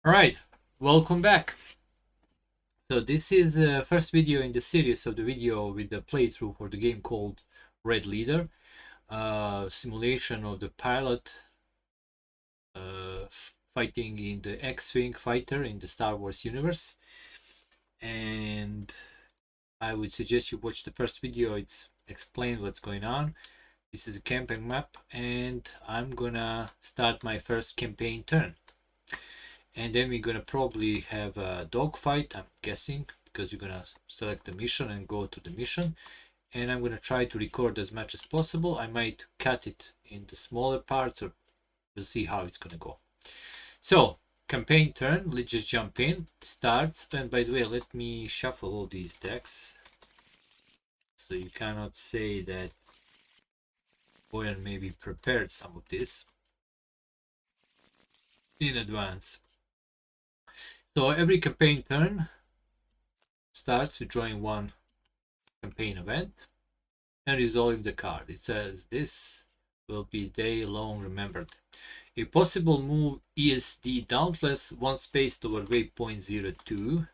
All right, welcome back. So this is the first video in the series of the video with the playthrough for the game called Red Leader, simulation of the pilot fighting in the X-Wing fighter in the Star Wars universe. And I would suggest you watch the first video. It's explained what's going on. This is a campaign map, and I'm gonna start my first campaign turn. And then we're gonna probably have a dogfight, I'm guessing, because you're gonna select the mission and go to the mission. And I'm gonna try to record as much as possible. I might cut it into smaller parts, or we'll see how it's gonna go. So, campaign turn, let's just jump in, starts. And by the way, let me shuffle all these decks. So you cannot say that Boyan maybe prepared some of this in advance. So every campaign turn starts with drawing one campaign event and resolving the card. It says this will be day long remembered. A possible move ESD Dauntless, one space toward waypoint 02.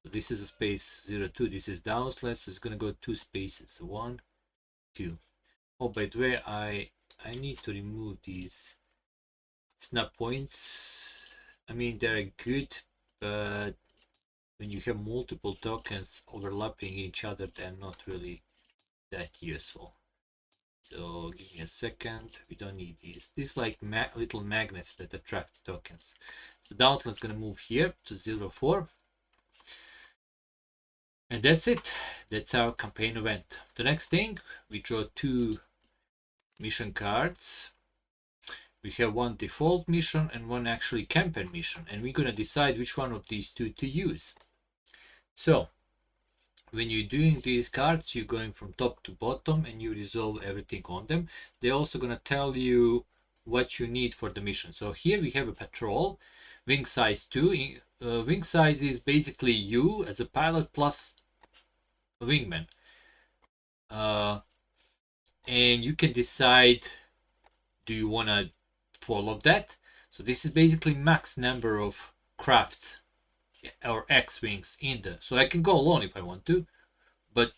So this is a space 02. This is Dauntless. So it's going to go two spaces. So 1, 2. Oh, by the way, I need to remove these snap points. I mean, they're good, but when you have multiple tokens overlapping each other, they're not really that useful. So give me a second. We don't need these. These like little magnets that attract tokens. So Dauntless is going to move here to 04. And that's it. That's our campaign event. The next thing, we draw two mission cards. We have one default mission and one actually campaign mission. And we're going to decide which one of these two to use. So when you're doing these cards, you're going from top to bottom and you resolve everything on them. They're also going to tell you what you need for the mission. So here we have a patrol, wing size 2. Wing size is basically you as a pilot plus a wingman. And you can decide, do you want to follow that? So this is basically max number of crafts or X-wings in there. So I can go alone if I want to, but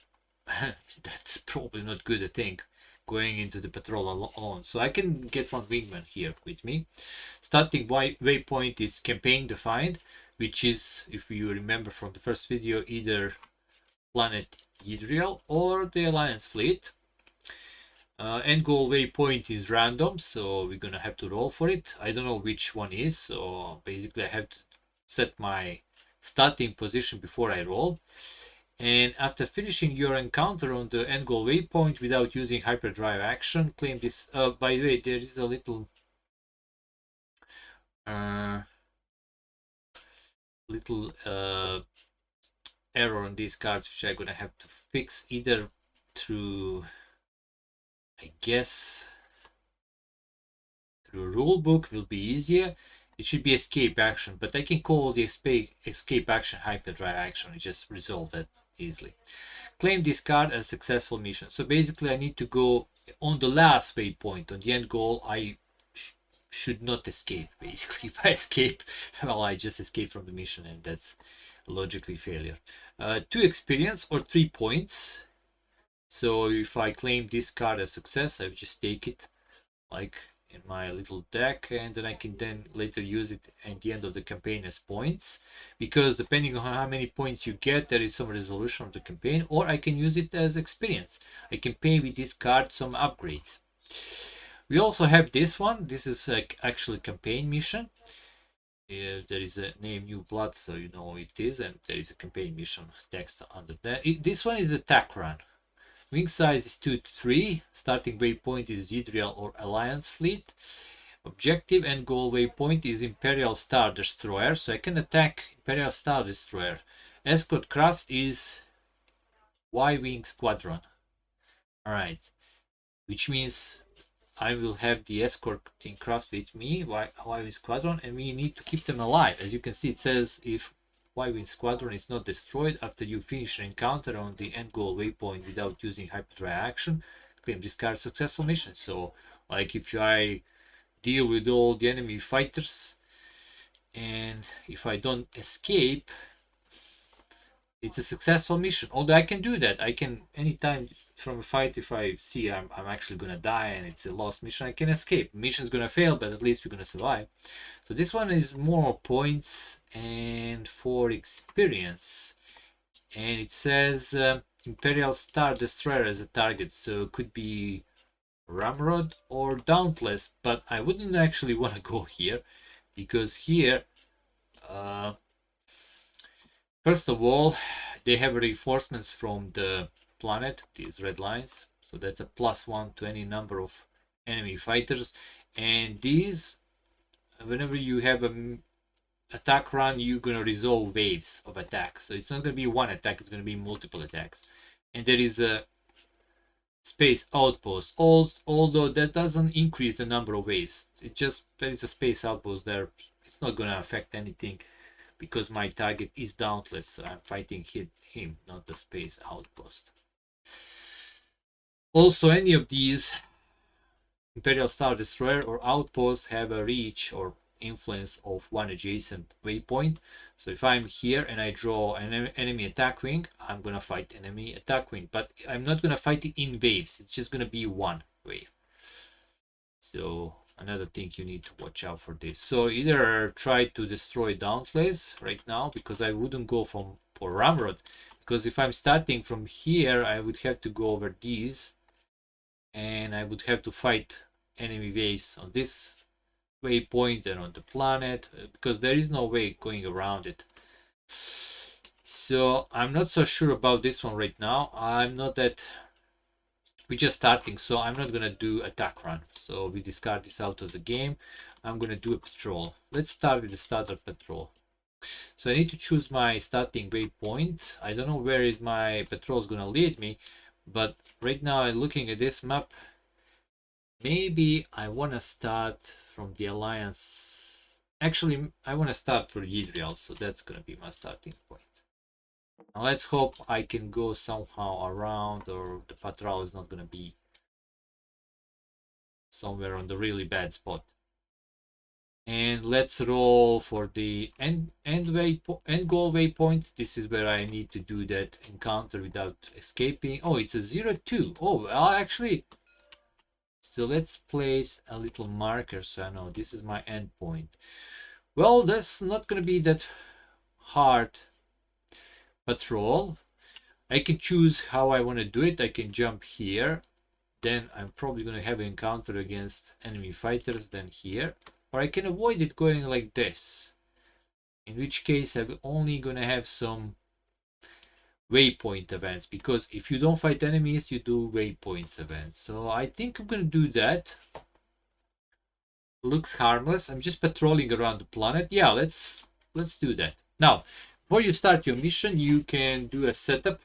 that's probably not good, I think, going into the patrol alone. So I can get one wingman here with me. Starting waypoint is campaign defined, which is, if you remember from the first video, either planet Yidriel or the Alliance fleet. End goal waypoint is random, so we're gonna have to roll for it. I don't know which one is, so basically I have to set my starting position before I roll. And after finishing your encounter on the end goal waypoint without using hyperdrive action, claim this. By the way, there is a little uh, error on these cards, which I'm gonna have to fix either through, I guess, through rulebook will be easier. It should be escape action, but I can call the escape action hyperdrive action. It just resolve that easily. Claim this card as successful mission. So basically I need to go on the last waypoint. On the end goal, I should not escape. Basically, if I escape, well, I just escape from the mission, and that's logically failure. 2 experience or 3 points. So if I claim this card as success, I just take it like in my little deck, and then I can then later use it at the end of the campaign as points, because depending on how many points you get, there is some resolution of the campaign. Or I can use it as experience. I can pay with this card some upgrades. We also have this one. This is like actually campaign mission. There is a name New Blood, so you know what it is, and there is a campaign mission text under that. This one is attack run. Wing size is 2 to 3. Starting waypoint is Yidriel or Alliance fleet. Objective and goal waypoint is Imperial Star Destroyer, so I can attack Imperial Star Destroyer. Escort craft is Y-Wing Squadron. Alright, which means I will have the escorting craft with me, Y-Wing Squadron, and we need to keep them alive. As you can see, it says if Y-Wing Squadron is not destroyed after you finish an encounter on the end goal waypoint without using hyperdrive action, claim this card successful mission. So, like if I deal with all the enemy fighters and if I don't escape, it's a successful mission. Although I can do that, I can anytime from a fight, if I see I'm actually gonna die and it's a lost mission, I can escape. Mission's gonna fail, but at least we're gonna survive. So this one is more points and for experience, and it says Imperial Star Destroyer as a target, so it could be Ramrod or Dauntless, but I wouldn't actually want to go here because here first of all, they have reinforcements from the planet, these red lines. So that's a +1 to any number of enemy fighters. And these, whenever you have an attack run, you're going to resolve waves of attacks. So it's not going to be one attack, it's going to be multiple attacks. And there is a space outpost, although that doesn't increase the number of waves. It just, there is a space outpost there. It's not going to affect anything, because my target is Dauntless, so I'm fighting him, not the space outpost. Also, any of these Imperial Star Destroyer or outposts have a reach or influence of one adjacent waypoint. So if I'm here and I draw an enemy attack wing, I'm gonna fight enemy attack wing, but I'm not gonna fight it in waves. It's just gonna be one wave. So another thing you need to watch out for this. So either try to destroy Dauntless right now, because I wouldn't go for Ramrod, because if I'm starting from here, I would have to go over these, and I would have to fight enemy waves on this waypoint and on the planet, because there is no way going around it. So I'm not so sure about this one right now. I'm not that, we're just starting, so I'm not gonna do attack run. So we discard this out of the game. I'm gonna do a patrol. Let's start with the starter patrol. So I need to choose my starting waypoint. I don't know where my patrol is gonna lead me, but right now I'm looking at this map. Maybe I wanna start from the Alliance. Actually, I wanna start for Yidriel, so that's gonna be my starting point. Now let's hope I can go somehow around, or the patrol is not gonna be somewhere on the really bad spot. And let's roll for the end goal waypoint. This is where I need to do that encounter without escaping. Oh, it's a 0-2. Oh, well, actually, so let's place a little marker so I know this is my end point. Well, that's not gonna be that hard patrol. I can choose how I want to do it. I can jump here, then I'm probably going to have an encounter against enemy fighters, then here, or I can avoid it going like this, in which case I'm only going to have some waypoint events, because if you don't fight enemies, you do waypoints events. So I think I'm going to do that. Looks harmless. I'm just patrolling around the planet. Yeah, let's do that. Now, before you start your mission, you can do a setup.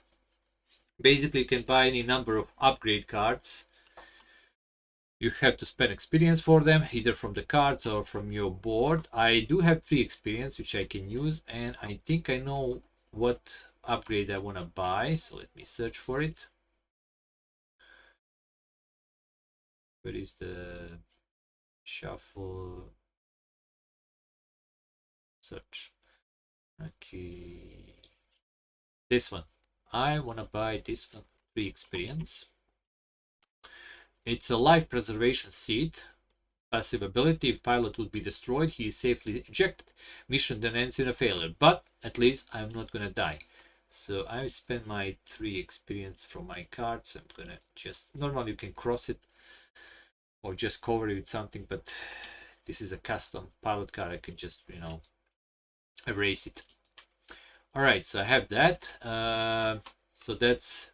Basically, you can buy any number of upgrade cards. You have to spend experience for them, either from the cards or from your board. I do have 3 experience, which I can use, and I think I know what upgrade I want to buy. So let me search for it. Where is the shuffle? Search. Okay. This one. I want to buy this one, 3 experience. It's a life preservation seed. Passive ability: if pilot would be destroyed, he is safely ejected. Mission then ends in a failure, but at least I'm not gonna die. So I spend my 3 experience from my cards. I'm gonna just, normally you can cross it or just cover it with something, but this is a custom pilot card. I can just, erase it. All right, so I have that. So that's,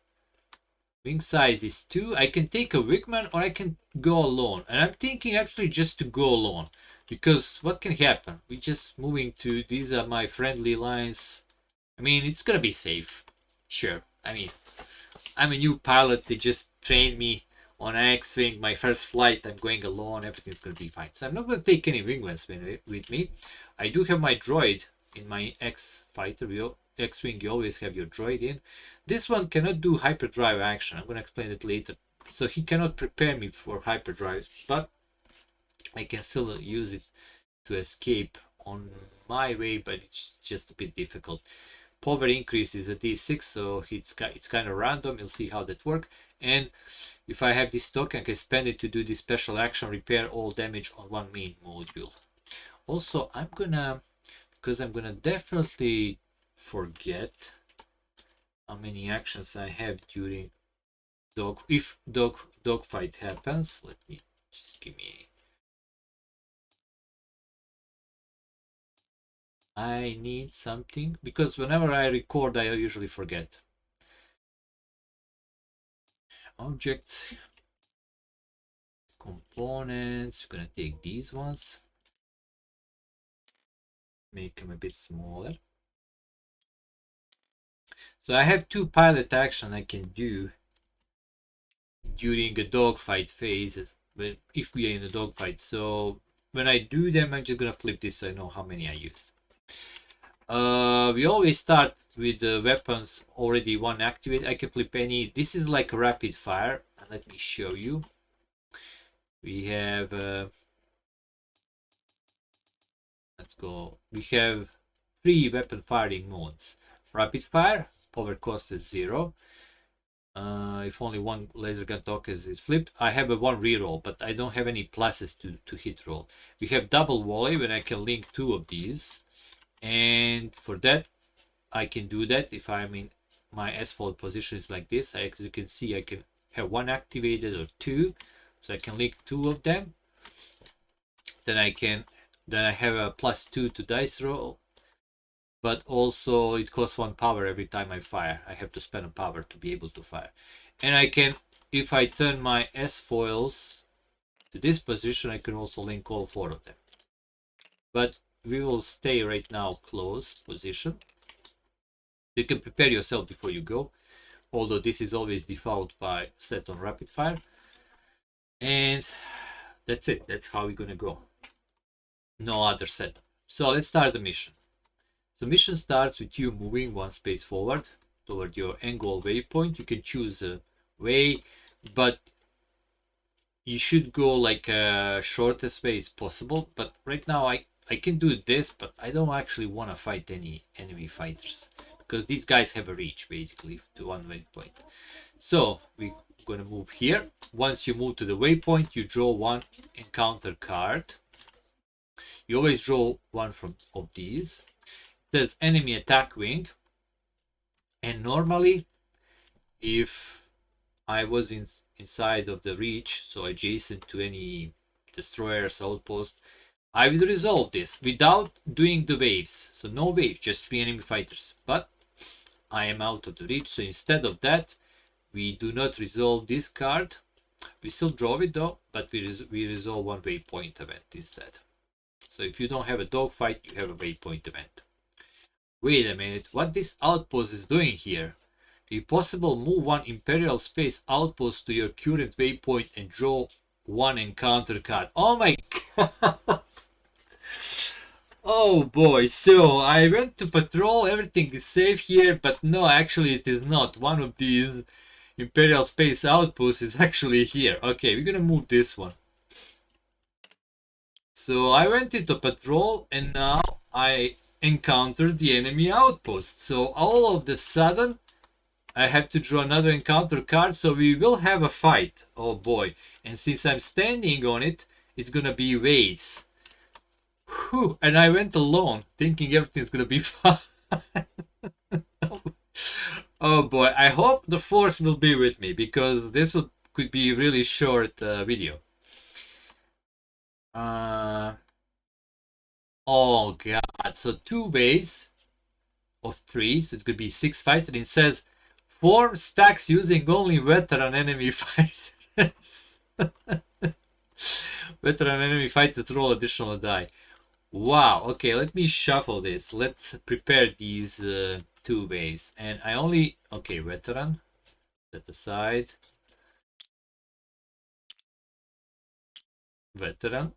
wing size is 2. I can take a wingman or I can go alone. And I'm thinking actually just to go alone. Because what can happen? We're just moving to, these are my friendly lines. I mean, it's gonna be safe. Sure. I mean, I'm a new pilot. They just trained me on X-Wing. My first flight, I'm going alone. Everything's gonna be fine. So I'm not gonna take any wingmans with me. I do have my droid in my X-Fighter. X-Wing, you always have your droid in. This one cannot do hyperdrive action. I'm going to explain it later. So he cannot prepare me for hyperdrive, but I can still use it to escape on my way, but it's just a bit difficult. Power increase is a D6, so it's kind of random. You'll see how that works. And if I have this token, I can spend it to do this special action, repair all damage on one main module. Also, because I'm gonna definitely forget how many actions I have during if dogfight happens. Let me just give me. I need something because whenever I record, I usually forget. Objects, components. We're gonna take these ones, make them a bit smaller. So I have 2 pilot action I can do during a dogfight phase, if we are in a dogfight. So when I do them, I'm just gonna flip this so I know how many I used. We always start with the weapons already one activate. I can flip any. This is like rapid fire. Let me show you. We have let's go. We have 3 weapon firing modes. Rapid fire, power cost is 0. If only one laser gun token is flipped, I have a 1 reroll, but I don't have any pluses to hit roll. We have double volley when I can link 2 of these, and for that I can do that if I'm in my S-fold position is like this. As you can see, I can have 1 activated or 2, so I can link 2 of them. Then I have a +2 to dice roll, but also it costs 1 power every time I fire. I have to spend a power to be able to fire. And I can, if I turn my S-foils to this position, I can also link all 4 of them. But we will stay right now closed position. You can prepare yourself before you go, although this is always default by set on rapid fire. And that's it. That's how we're gonna go. No other setup. So let's start the mission. So mission starts with you moving 1 space forward toward your end goal waypoint. You can choose a way, but you should go like a shortest way as possible. But right now I can do this, but I don't actually want to fight any enemy fighters because these guys have a reach basically to 1 waypoint. So we're gonna move here. Once you move to the waypoint, you draw 1 encounter card. You always draw 1 of these. It says enemy attack wing, and normally if I was inside of the reach, so adjacent to any destroyers outpost, I will resolve this without doing the waves. So no waves, just 3 enemy fighters. But I am out of the reach, so instead of that, we do not resolve this card. We still draw it though, but we resolve 1 waypoint event instead. So if you don't have a dogfight, you have a waypoint event. Wait a minute, what this outpost is doing here? If possible, move 1 Imperial Space outpost to your current waypoint and draw 1 encounter card. Oh my god! Oh boy, so I went to patrol, everything is safe here, but no, actually it is not. One of these Imperial Space outposts is actually here. Okay, we're gonna move this one. So I went into patrol and now I encountered the enemy outpost. So all of the sudden I have to draw another encounter card, so we will have a fight. Oh boy. And since I'm standing on it, it's gonna be waves. Whew. And I went alone, thinking everything's gonna be fine. Oh boy, I hope the force will be with me, because this could be a really short video. Oh god, so 2 ways of 3, so it's gonna be 6 fighters. It says form stacks using only veteran enemy fighters. Veteran enemy fighters roll additional die. Wow, okay, let me shuffle this. Let's prepare these 2 waves. And I only, okay, veteran, set aside. Veteran.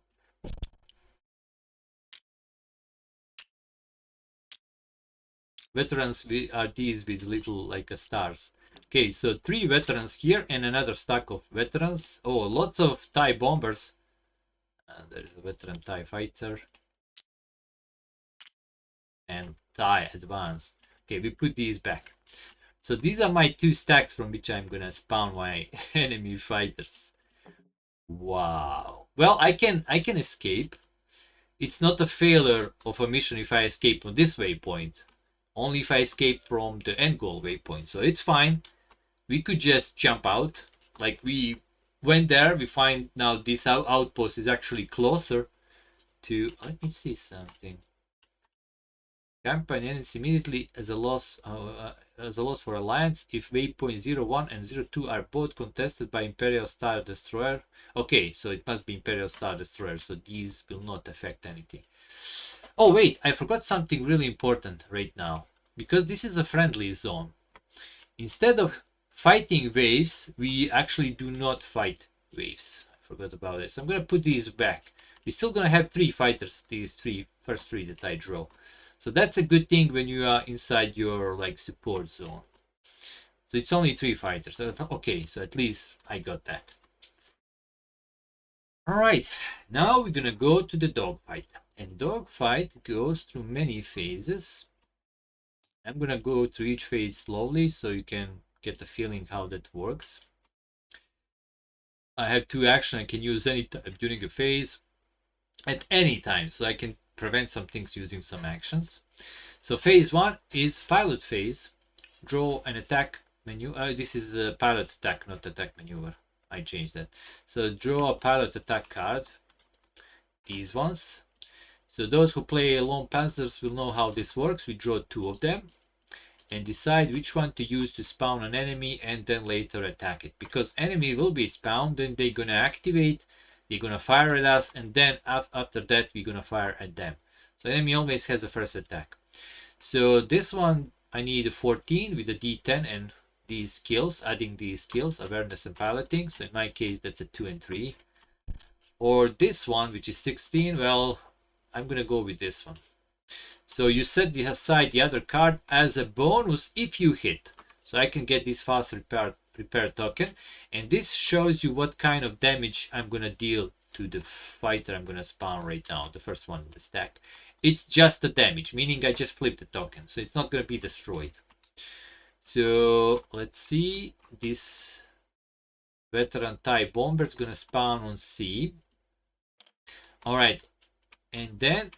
Veterans are these with little like stars. Okay, so 3 veterans here and another stack of veterans. Oh, lots of TIE bombers. There's a veteran TIE fighter. die advanced. Okay, we put these back. So these are my 2 stacks from which I'm gonna spawn my enemy fighters. Wow. Well, I can escape. It's not a failure of a mission if I escape on this waypoint. Only if I escape from the end goal waypoint. So it's fine. We could just jump out. Like we went there, we find now this outpost is actually closer to, let me see something. Campaign ends immediately as a loss for Alliance if waypoint 01 and 02 are both contested by Imperial Star Destroyer. Okay, so it must be Imperial Star Destroyer, so these will not affect anything. Oh wait, I forgot something really important right now. Because this is a friendly zone. Instead of fighting waves, we actually do not fight waves. I forgot about it. So I'm going to put these back. We're still going to have 3 fighters, these first three that I draw. So that's a good thing when you are inside your like support zone. So it's only 3 fighters. Okay, so at least I got that. Alright, now we're gonna go to the dogfight. And dogfight goes through many phases. I'm gonna go through each phase slowly so you can get a feeling how that works. I have 2 actions I can use any time during a phase at any time, so I can prevent some things using some actions. So phase 1 is pilot phase. Draw an attack menu. This is a pilot attack, not attack maneuver. I changed that. So draw a pilot attack card. These ones. So those who play Lone Panzers will know how this works. We draw 2 of them and decide which one to use to spawn an enemy and then later attack it. Because enemy will be spawned, then they're gonna activate, they're gonna fire at us, and then after that we're gonna fire at them. So enemy always has a first attack. So this one I need a 14 with a D10 and these skills, adding these skills, awareness and piloting. So in my case that's a 2 and 3. Or this one, which is 16, well, I'm gonna go with this one. So you set aside the other card as a bonus if you hit. So I can get this fast repair token. And this shows you what kind of damage I'm going to deal to the fighter I'm going to spawn right now. The first one in the stack. It's just the damage, meaning I just flip the token. So it's not going to be destroyed. So let's see. This veteran TIE bomber is going to spawn on C. Alright. And then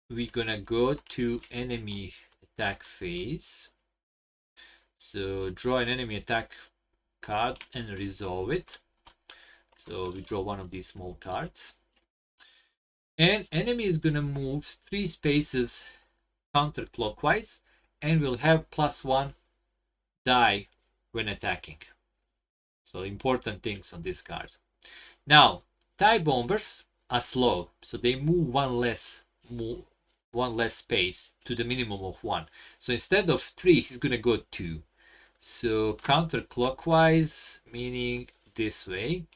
we're gonna go to enemy attack phase. So draw an enemy attack card and resolve it. So we draw one of these small cards. And enemy is gonna move 3 spaces counterclockwise and will have +1 die when attacking. So important things on this card. Now, TIE bombers are slow, so they move one less space to the minimum of 1. So instead of 3, he's gonna go 2. So counterclockwise, meaning this way.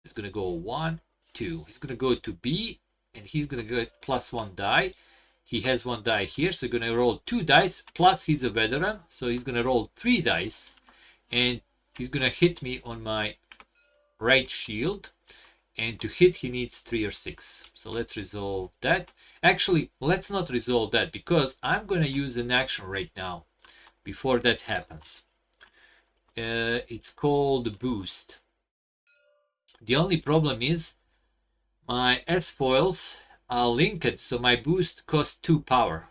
He's gonna go 1, 2. He's gonna go to B, and he's gonna get +1 die. He has 1 die here, so he's gonna roll 2 dice, plus he's a veteran, so he's gonna roll 3 dice, and he's gonna hit me on my right shield. And to hit, he needs 3 or 6. So let's resolve that. Actually, let's not resolve that because I'm going to use an action right now before that happens. It's called boost. The only problem is my S-foils are linked, so my boost costs 2 power.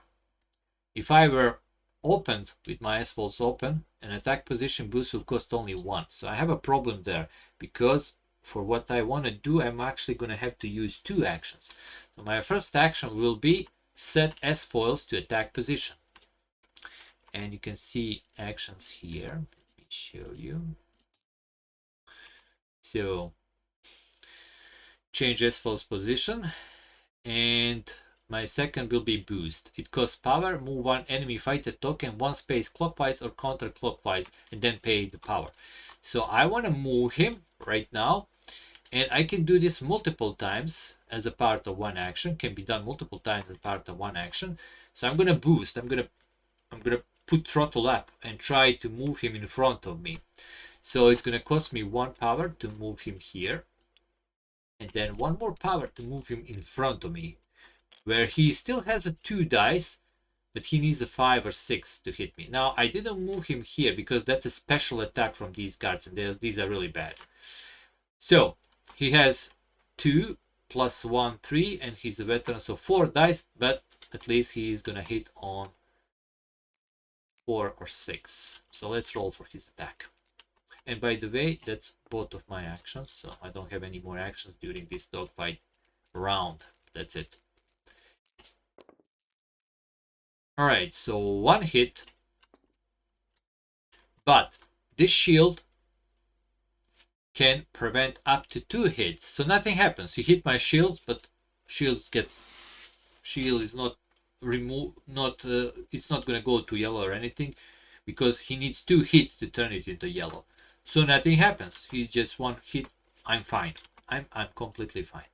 If I were opened with my S-foils open, an attack position boost will cost only 1. So I have a problem there because for what I want to do, I'm actually going to have to use 2 actions. So my first action will be set S-foils to attack position. And you can see actions here. Let me show you. So change S-foils position. And my second will be boost. It costs power, move 1 enemy fighter token 1 space clockwise or counterclockwise, and then pay the power. So I want to move him right now. And I can do this multiple times as a part of one action. Can be done multiple times as part of one action. So I'm gonna boost. I'm gonna put throttle up and try to move him in front of me. So it's gonna cost me 1 power to move him here, and then 1 more power to move him in front of me. where he still has a 2 dice, but he needs a 5 or 6 to hit me. Now, I didn't move him here because that's a special attack from these cards, and these are really bad. So, he has 2 plus 1, 3, and he's a veteran, so 4 dice, but at least he is gonna hit on 4 or 6. So let's roll for his attack. And by the way, that's both of my actions, so I don't have any more actions during this dogfight round. That's it. Alright, so 1 hit, but this shield can prevent up to 2 hits, so nothing happens. You hit my shields, but shield is not removed, it's not gonna go to yellow or anything, because he needs 2 hits to turn it into yellow. So nothing happens. He's just 1 hit. I'm fine. I'm completely fine.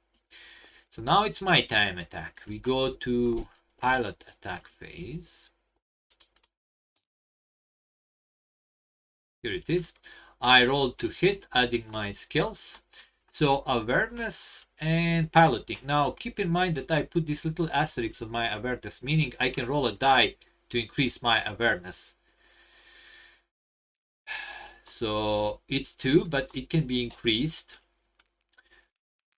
So now it's my time attack. We go to pilot attack phase. Here it is. I rolled to hit, adding my skills. So awareness and piloting. Now keep in mind that I put this little asterisk on my awareness, meaning I can roll a die to increase my awareness. So it's 2, but it can be increased.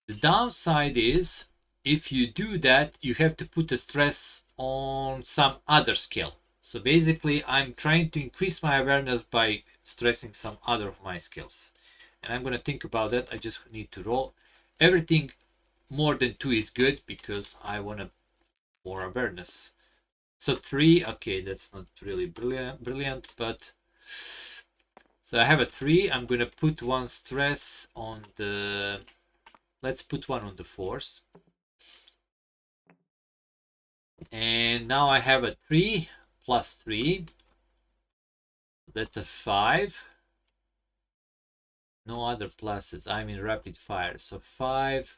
The downside is if you do that, you have to put a stress on some other skill. So basically, I'm trying to increase my awareness by stressing some other of my skills. And I'm going to think about that. I just need to roll. Everything more than 2 is good because I want more awareness. So 3, okay, that's not really brilliant, but so I have a 3. I'm going to put 1 stress on the, let's put 1 on the force. And now I have a 3 plus 3. That's a 5. No other pluses. I'm in rapid fire. So 5.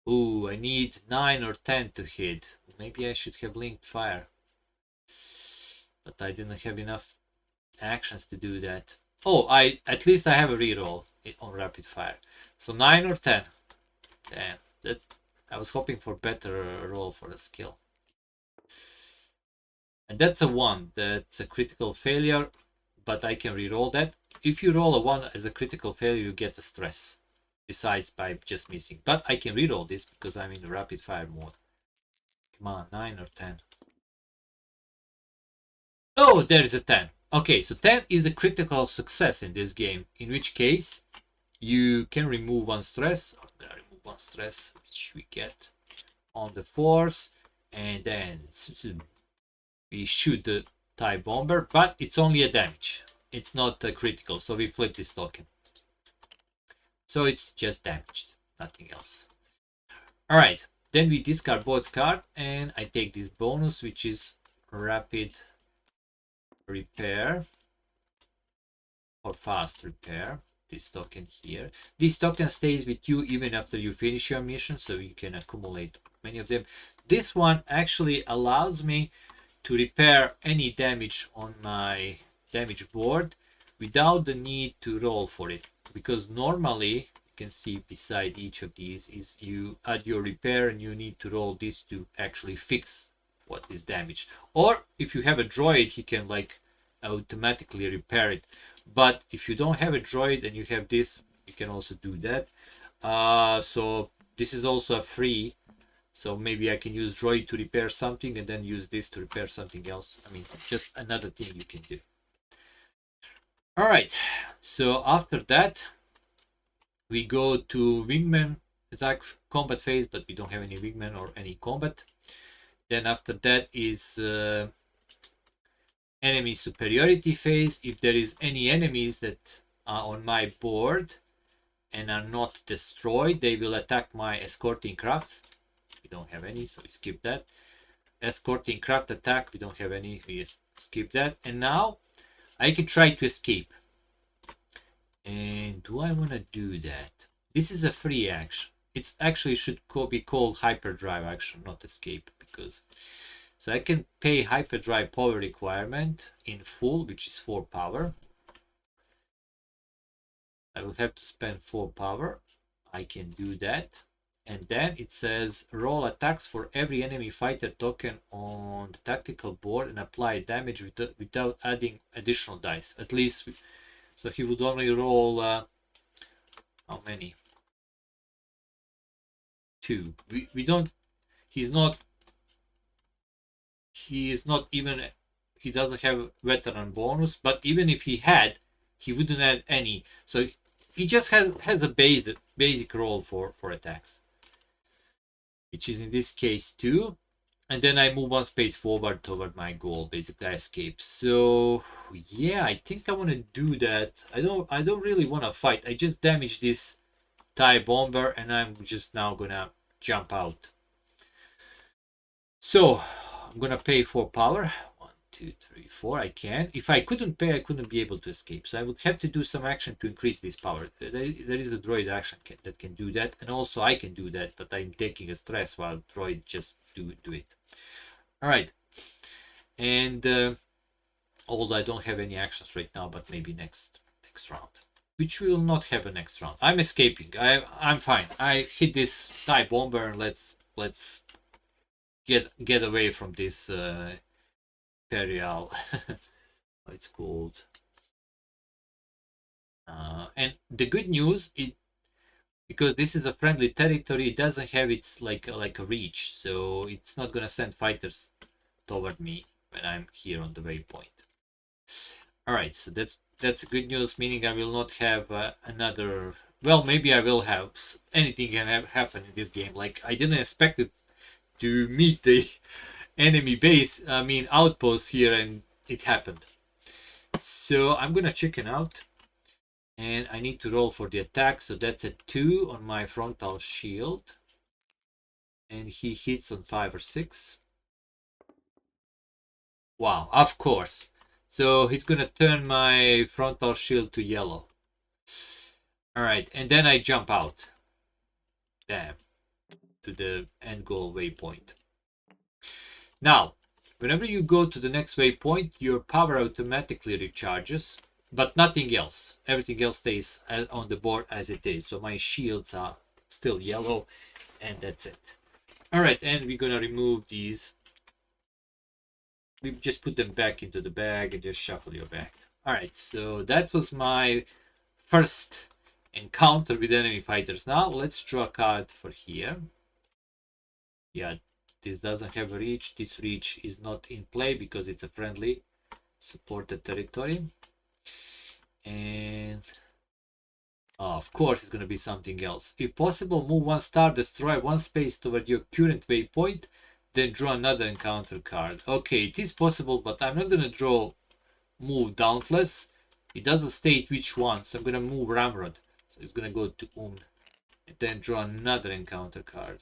Ooh, I need 9 or 10 to hit. Maybe I should have linked fire. But I didn't have enough actions to do that. Oh, at least I have a reroll on rapid fire. So 9 or 10. Damn, I was hoping for better roll for the skill. And that's a 1. That's a critical failure, but I can reroll that. If you roll a 1 as a critical failure, you get a stress, besides by just missing. But I can reroll this because I'm in rapid fire mode. Come on, 9 or 10. Oh, there is a 10. Okay, so 10 is a critical success in this game, in which case you can remove 1 stress. Remove 1 stress, which we get on the force, and then we shoot the TIE bomber, but it's only a damage. It's not critical, so we flip this token. So it's just damaged, nothing else. Alright, then we discard both card, and I take this bonus, which is rapid repair or fast repair. This token here. This token stays with you even after you finish your mission, so you can accumulate many of them. This one actually allows me to repair any damage on my damage board without the need to roll for it, because normally you can see beside each of these is you add your repair and you need to roll this to actually fix what is damaged. Or if you have a droid, he can like automatically repair it. But if you don't have a droid and you have this, you can also do that. So this is also a free. So maybe I can use droid to repair something and then use this to repair something else. I mean, just another thing you can do. All right. So after that, we go to wingman attack combat phase, but we don't have any wingman or any combat. Then after that is enemy superiority phase. If there is any enemies that are on my board and are not destroyed, they will attack my escorting crafts. We don't have any, so we skip that. Escorting craft attack, we don't have any, we skip that. And now I can try to escape. And do I want to do that? This is a free action. It actually should be called hyperdrive action, not escape, because so I can pay hyperdrive power requirement in full, which is 4 power. I will have to spend 4 power. I can do that. And then it says roll attacks for every enemy fighter token on the tactical board and apply damage without adding additional dice. At least, so he would only roll how many? 2. We don't. He's not. He is not even. He doesn't have veteran bonus. But even if he had, he wouldn't add any. So he just has a basic roll for attacks, which is in this case 2. And then I move 1 space forward toward my goal. Basically, I escape. So yeah, I think I want to do that. I don't really want to fight. I just damage this TIE bomber, and I'm just now gonna jump out. So I'm gonna pay 4 power. 1, 2, 3, 4. I can. If I couldn't pay, I couldn't be able to escape. So I would have to do some action to increase this power. There is a droid action that can do that, and also I can do that, but I'm taking a stress while droid just do it. All right, and although I don't have any actions right now, but maybe next round, which we will not have a next round. I'm escaping. I'm fine. I hit this TIE bomber, and let's get away from this Imperial. It's called. And the good news, because this is a friendly territory, it doesn't have its like a reach, so it's not gonna send fighters toward me when I'm here on the waypoint. All right, so that's good news, meaning I will not have another. Well, maybe I will have. Anything can happen in this game. Like I didn't expect it to meet the enemy base. I mean outpost here, and it happened. So I'm gonna chicken out. And I need to roll for the attack, so that's a 2 on my frontal shield. And he hits on 5 or 6. Wow, of course. So he's gonna turn my frontal shield to yellow. Alright, and then I jump out. Damn. To the end goal waypoint. Now, whenever you go to the next waypoint, your power automatically recharges. But nothing else. Everything else stays on the board as it is. So my shields are still yellow, and that's it. All right, and we're gonna remove these. We just put them back into the bag and just shuffle your bag. All right, so that was my first encounter with enemy fighters. Now let's draw a card for here. Yeah, this doesn't have a reach. This reach is not in play because it's a friendly supported territory. And of course it's going to be something else. If possible, move 1 star, destroy 1 space toward your current waypoint, then draw another encounter card. Okay, it is possible, but I'm not going to draw move Dauntless. It doesn't state which one, so I'm going to move Ramrod. So it's going to go to and then draw another encounter card.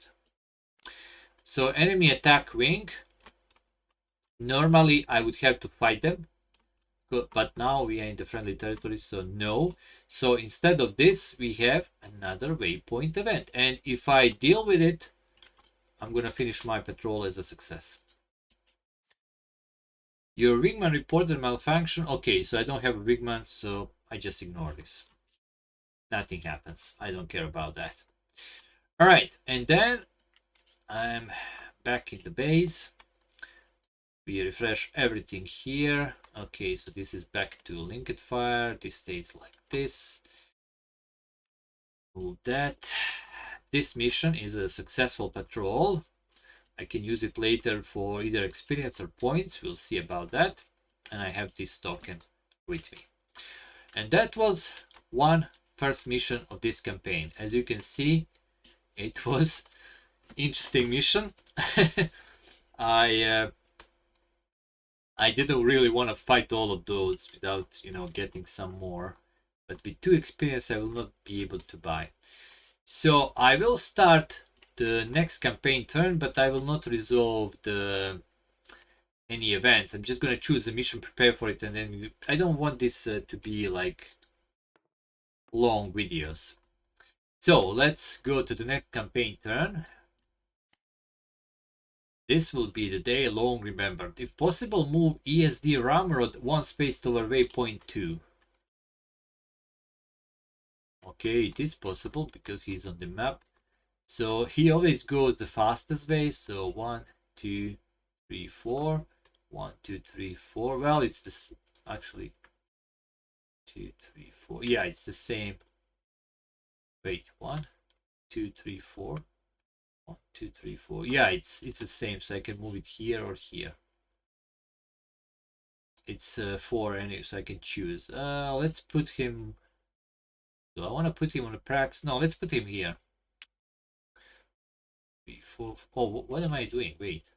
So enemy attack wing. Normally I would have to fight them, but now we are in the friendly territory, so no. So instead of this, we have another waypoint event, and if I deal with it, I'm gonna finish my patrol as a success. Your wingman reported malfunction. Okay, so I don't have a wingman, so I just ignore this. Nothing happens. I don't care about that. All right, and then I'm back in the base. We refresh everything here. Okay, so this is back to linked fire. This stays like this. Move that. This mission is a successful patrol. I can use it later for either experience or points. We'll see about that. And I have this token with me. And that was one first mission of this campaign. As you can see, it was interesting mission. I didn't really want to fight all of those without, getting some more. But with 2 experience, I will not be able to buy. So I will start the next campaign turn, but I will not resolve any events. I'm just going to choose a mission, prepare for it, and then I don't want this to be like long videos. So let's go to the next campaign turn. This will be the day long remembered. If possible, move ESD Ramrod 1 space toward waypoint 2. Okay, it is possible because he's on the map. So he always goes the fastest way. So 1, 2, 3, 4. 1, 2, 3, 4. Well, it's this actually 2, 3, 4. Yeah, it's the same. Wait, 1, 2, 3, 4. 1, 2, 3, 4. Yeah, it's the same. So I can move it here or here. It's 4 anyway, so I can choose. Let's put him. Do I want to put him on the prax? No, let's put him here. 3, 4. Oh, what am I doing? Wait.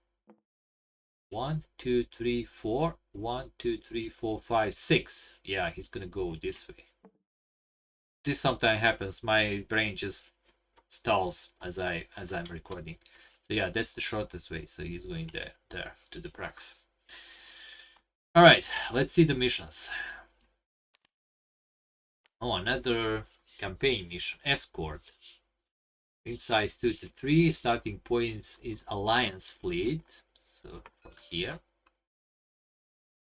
1, 2, 3, 4. 1, 2, 3, 4, 5, 6. Yeah, he's gonna go this way. This sometimes happens. My brain just stalls as I'm recording. So yeah, that's the shortest way. So he's going there to the prax. All right, let's see the missions. Oh, another campaign mission, escort. Wing size 2 to 3. Starting points is Alliance fleet. So from here.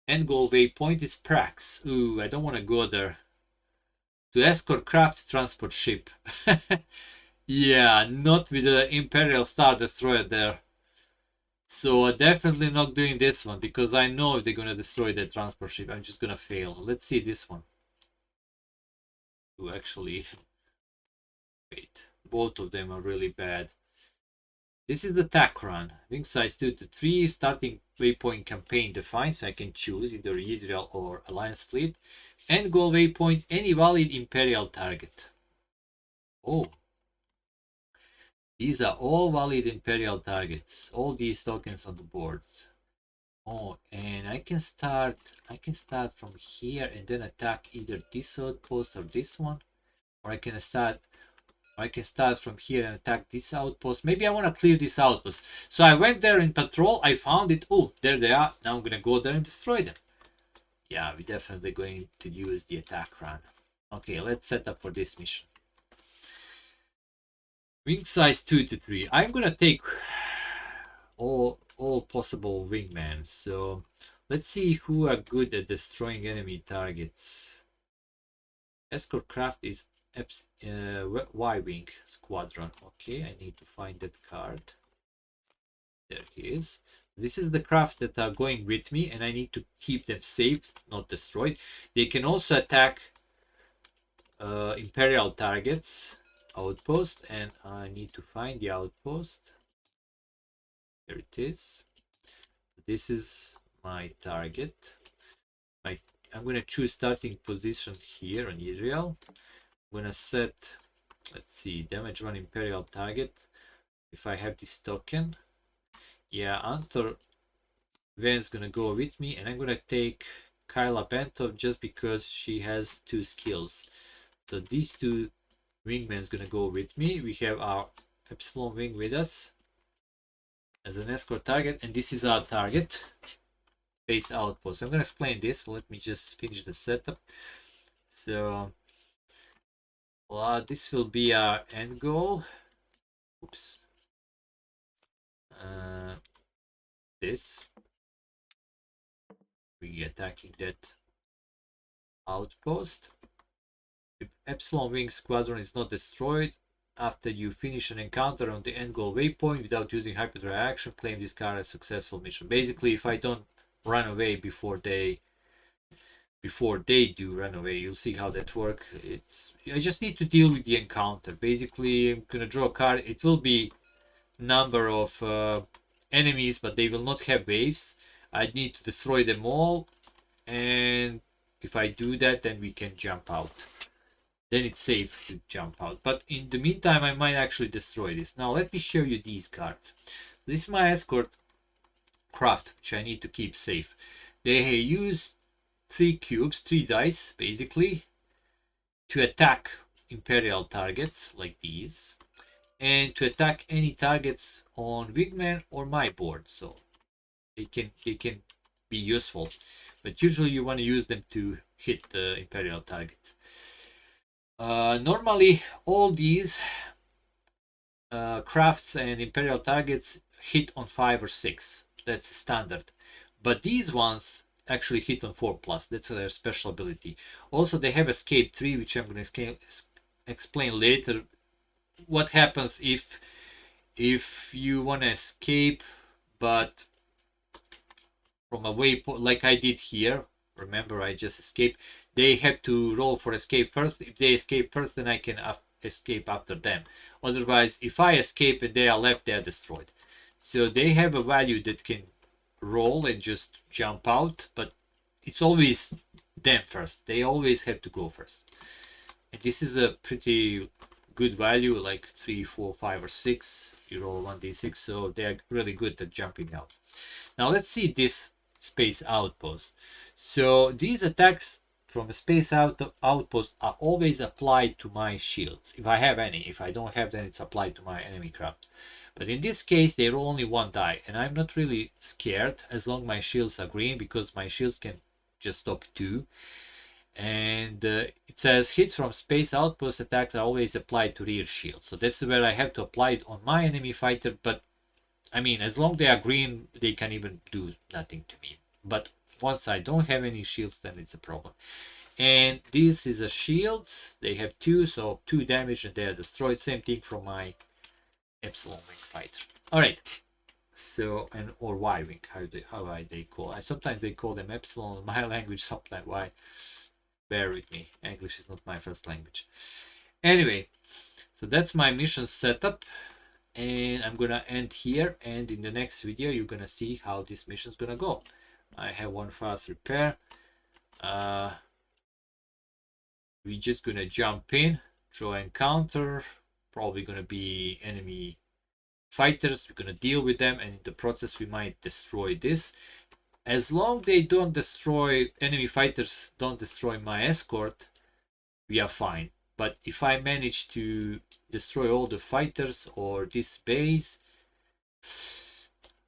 End goal waypoint is Prax. Ooh, I don't want to go there. To escort craft transport ship. Yeah, not with the Imperial Star Destroyer there. So definitely not doing this one, because I know if they're gonna destroy the transport ship, I'm just gonna fail. Let's see this one. Ooh, actually, wait. Both of them are really bad. This is the TAC run. Wing size 2 to 3. Starting waypoint campaign defined, so I can choose either Israel or Alliance fleet. End goal waypoint, any valid Imperial target. Oh, these are all valid Imperial targets. All these tokens on the board. Oh, and I can start from here and then attack either this outpost or this one. Or I can start from here and attack this outpost. Maybe I want to clear this outpost. So I went there in patrol. I found it. Oh, there they are. Now I'm going to go there and destroy them. Yeah, we're definitely going to use the attack run. Okay, let's set up for this mission. Wing size 2 to 3. I'm going to take all possible wingmen. So let's see who are good at destroying enemy targets. Escort craft is Y-Wing Squadron. Okay, I need to find that card. There he is. This is the crafts that are going with me, and I need to keep them safe, not destroyed. They can also attack Imperial targets, outpost, and I need to find the outpost. Here it is. This is my target. I'm going to choose starting position here on Israel. I'm going to set, let's see, damage one Imperial target. If I have this token, yeah, Antor Van's gonna go with me, and I'm gonna take Kyla Bentov just because she has 2 skills. So these 2 wingmen's gonna go with me. We have our Epsilon wing with us as an escort target, and this is our target, base outpost. I'm gonna explain this. Let me just finish the setup. So this will be our end goal. Oops. This. We attacking that outpost. If Epsilon Wing Squadron is not destroyed after you finish an encounter on the end goal waypoint without using hyperdrive action, claim this card as successful mission. Basically, if I don't run away before they do run away, you'll see how that works. I just need to deal with the encounter. Basically, I'm gonna draw a card. It will be number of enemies, but they will not have waves. I need to destroy them all, and if I do that, then we can jump out. Then it's safe to jump out. But in the meantime, I might actually destroy this. Now let me show you these cards. This is my escort craft, which I need to keep safe. They use 3 cubes, 3 dice, basically, to attack Imperial targets like these, and to attack any targets on Wingman or my board. So they can be useful, but usually you want to use them to hit the Imperial targets. Normally, all these crafts and Imperial targets hit on 5 or 6. That's standard. But these ones actually hit on 4+. That's their special ability. Also, they have Escape 3, which I'm going to explain later what happens if you want to escape, but from a waypoint like I did here. Remember, I just escaped. They have to roll for escape first. If they escape first, then I can escape after them. Otherwise, if I escape and they are left, they are destroyed. So they have a value that can roll and just jump out, but it's always them first. They always have to go first. And this is a pretty good value, like 3, 4, 5, or 6. You roll 1d6, so they are really good at jumping out. Now let's see this space outpost. So these attacks from a space outpost are always applied to my shields, if I have any. If I don't have, then it's applied to my enemy craft. But in this case, they roll only 1 die, and I'm not really scared as long as my shields are green, because my shields can just stop 2. And it says hits from space outpost attacks are always applied to rear shield. So that's where I have to apply it on my enemy fighter, but I mean, as long as they are green, they can even do nothing to me. But once I don't have any shields, then it's a problem. And this is a shield. They have 2, so 2 damage and they are destroyed. Same thing from my Epsilon Wing fighter. Alright. So, and or Y Wing, how they call. Sometimes they call them Epsilon in my language, sometimes Y. Bear with me. English is not my first language. Anyway, so that's my mission setup. And I'm gonna end here, and in the next video you're gonna see how this mission is gonna go. I have one fast repair. We're just gonna jump in, draw encounter, probably gonna be enemy fighters. We're gonna deal with them, and in the process we might destroy this. As long they don't destroy, enemy fighters don't destroy my escort, we are fine. But if I manage to destroy all the fighters or this base,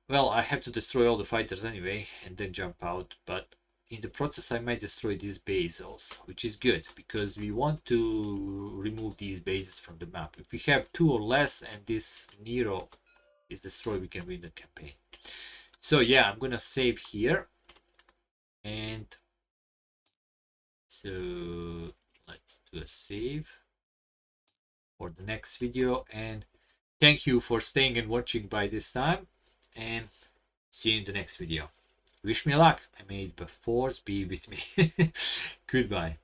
well, I have to destroy all the fighters anyway and then jump out, but in the process I might destroy this base also, which is good because we want to remove these bases from the map. If we have 2 or less and this Nero is destroyed, we can win the campaign. So yeah, I'm gonna save here, and so let's do a save for the next video, and thank you for staying and watching by this time, and see you in the next video. Wish me luck. I may the force be with me. Goodbye.